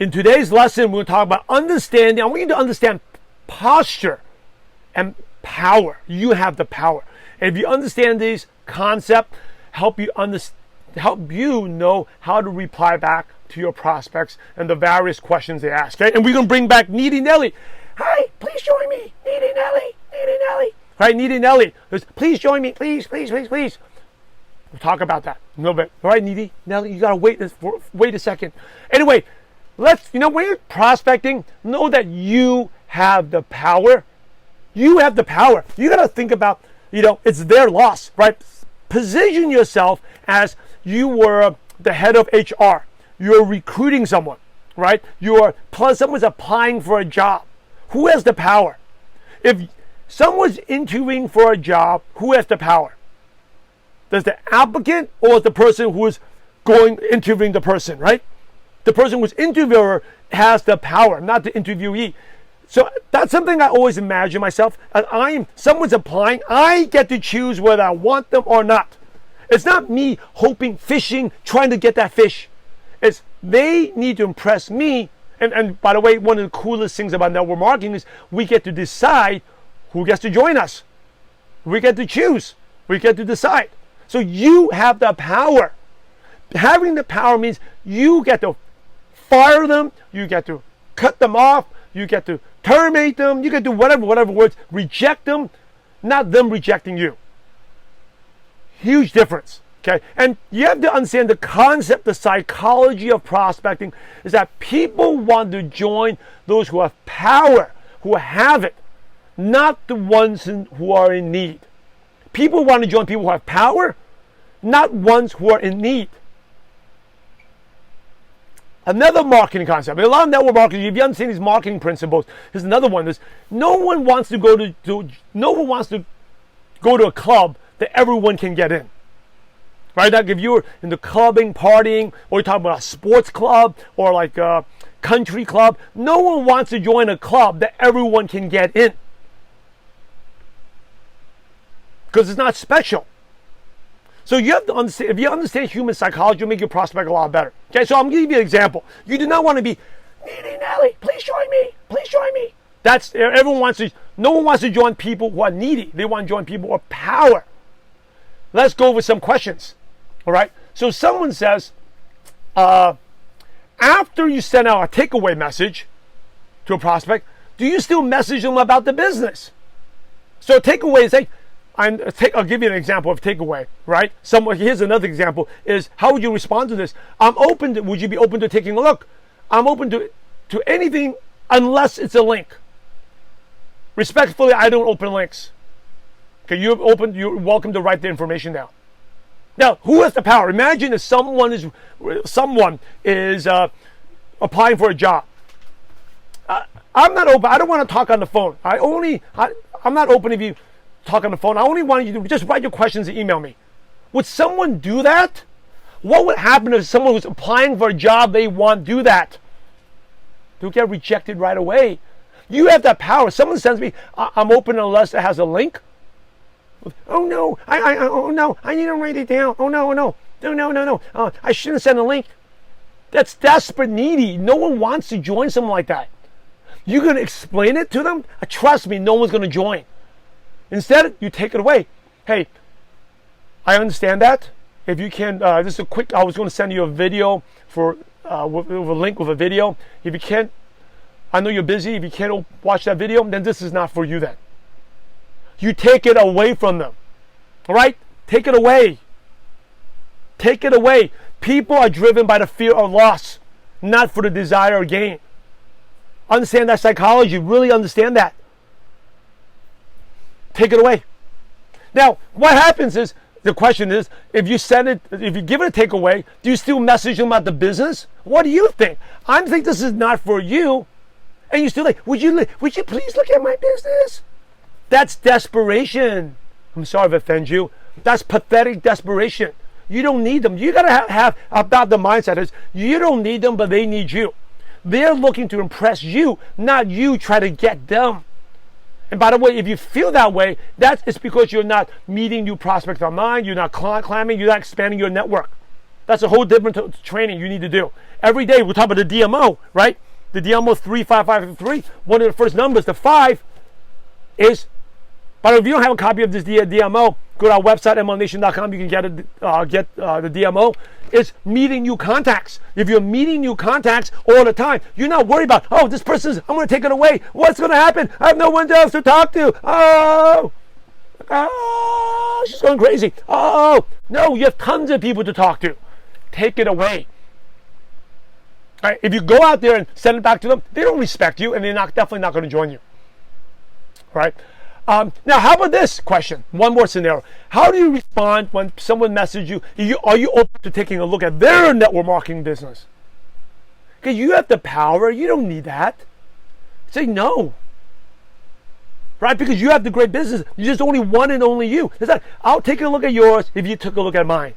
In today's lesson, we're going to talk about understanding. I want you to understand posture and power. You have the power. And if you understand these concepts, help you know how to reply back to your prospects and the various questions they ask. Okay? And we're going to bring back Needy Nelly. Hi, please join me. Needy Nelly. Needy Nelly. Right, Needy Nelly. Please join me. Please, please, please, please. We'll talk about that in a little bit. All right, Needy Nelly, you got to wait a second. Anyway, when you're prospecting, know that you have the power. You have the power. You got to think about, it's their loss, right? Position yourself as you were the head of HR. You're recruiting someone, right? Someone's applying for a job. Who has the power? If someone's interviewing for a job, who has the power? Does the applicant or the person who is interviewing the person, right? The person who's interviewer has the power, not the interviewee. So that's something I always imagine myself. Someone's applying, I get to choose whether I want them or not. It's not me hoping, fishing, trying to get that fish. It's they need to impress me. And by the way, one of the coolest things about network marketing is we get to decide who gets to join us. We get to choose. We get to decide. So you have the power. Having the power means you get to fire them, you get to cut them off, you get to terminate them, you can do whatever words, reject them, not them rejecting you. Huge difference. Okay, and you have to understand the concept, the psychology of prospecting is that people want to join those who have power, who have it, not the ones who are in need. People want to join people who have power, not ones who are in need. Another marketing concept. A lot of network marketing, if you understand these marketing principles, here's another one. No one wants to go to a club that everyone can get in. Right? Like if you're in the clubbing, partying, or you're talking about a sports club or like a country club, no one wants to join a club that everyone can get in. Because it's not special. So you have to understand, if you understand human psychology, you'll make your prospect a lot better. Okay, so I'm going to give you an example. You do not want to be, Needy Nelly, please join me, please join me. No one wants to join people who are needy. They want to join people who have power. Let's go over some questions. All right. So someone says, after you send out a takeaway message to a prospect, do you still message them about the business? So takeaway is I'll give you an example of takeaway, right? Here's another example is how would you respond to this? Would you be open to taking a look? I'm open to anything unless it's a link. Respectfully, I don't open links. Okay, you're welcome to write the information down. Now, who has the power? Imagine if someone is applying for a job. I'm not open. I don't want to talk on the phone. I'm not open if you talk on the phone. I only want you to just write your questions and email me. Would someone do that? What would happen if someone who's applying for a job they want do that? They'll get rejected right away. You have that power. Someone sends me, I'm open unless it has a link. Oh no, I need to write it down. Oh no. I shouldn't send a link. That's desperate needy. No one wants to join someone like that. You're going to explain it to them? Trust me, no one's going to join. Instead, you take it away. Hey, I understand that. If you can, this is a quick, I was going to send you a video with a link with a video. If you can't, I know you're busy. If you can't watch that video, then this is not for you then. You take it away from them. All right? Take it away. Take it away. People are driven by the fear of loss, not for the desire of gain. Understand that psychology. Really understand that. Take it away. Now, what happens is, the question is, if you give it a takeaway, do you still message them about the business? What do you think? I think this is not for you. And you still like, would you please look at my business? That's desperation. I'm sorry if I offend you. That's pathetic desperation. You don't need them. You got to have about the mindset is you don't need them, but they need you. They're looking to impress you, not you try to get them. And by the way, if you feel that way, it's because you're not meeting new prospects online, you're not climbing, you're not expanding your network. That's a whole different training you need to do. Every day we're talking about the DMO, right? The DMO 35553. One of the first numbers, the 5, is. By the way, if you don't have a copy of this DMO, go to our website, mlnation.com. You can get the DMO. It's meeting new contacts. If you're meeting new contacts all the time, you're not worried about, oh, this person's, I'm going to take it away. What's going to happen? I have no one else to talk to. Oh, she's going crazy. Oh, no, you have tons of people to talk to. Take it away. All right, if you go out there and send it back to them, they don't respect you, and they're definitely not going to join you. All right? Now, how about this question? One more scenario. How do you respond when someone messages you? Are you open to taking a look at their network marketing business? Because you have the power. You don't need that. Say no. Right? Because you have the great business. You just only one and only you. It's like, I'll take a look at yours if you took a look at mine.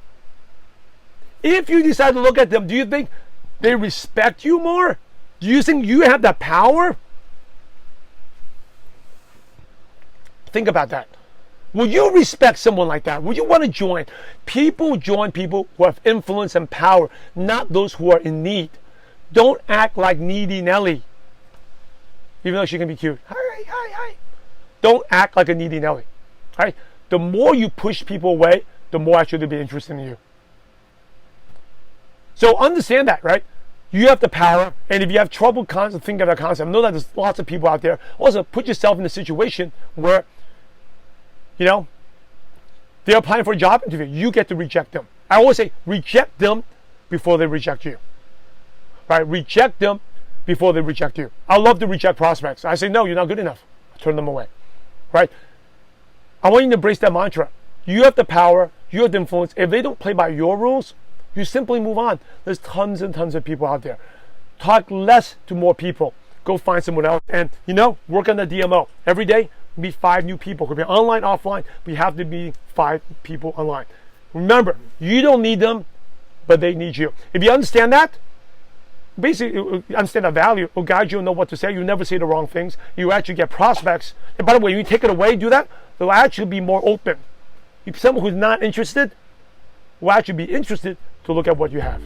If you decide to look at them, do you think they respect you more? Do you think you have the power? Think about that. Will you respect someone like that? Would you want to join? People join people who have influence and power, not those who are in need. Don't act like needy Nelly, even though she can be cute. Hi. Don't act like a needy Nelly. Right? The more you push people away, the more actually they'll be interested in you. So understand that, right? You have the power, and if you have trouble thinking of that concept, know that there's lots of people out there. Also, put yourself in a situation where they're applying for a job interview. You get to reject them. I always say, reject them before they reject you. Right? Reject them before they reject you. I love to reject prospects. I say, no, you're not good enough. I turn them away. Right? I want you to embrace that mantra. You have the power. You have the influence. If they don't play by your rules, you simply move on. There's tons and tons of people out there. Talk less to more people. Go find someone else. And, work on the DMO. Every day, meet 5 new people. Could be online, offline. We have to meet 5 people online. Remember, you don't need them, but they need you. If you understand that, basically understand the value, it will guide you and know what to say. You never say the wrong things. You actually get prospects. And by the way, when you take it away, do that, they'll actually be more open. If someone who's not interested will actually be interested to look at what you have.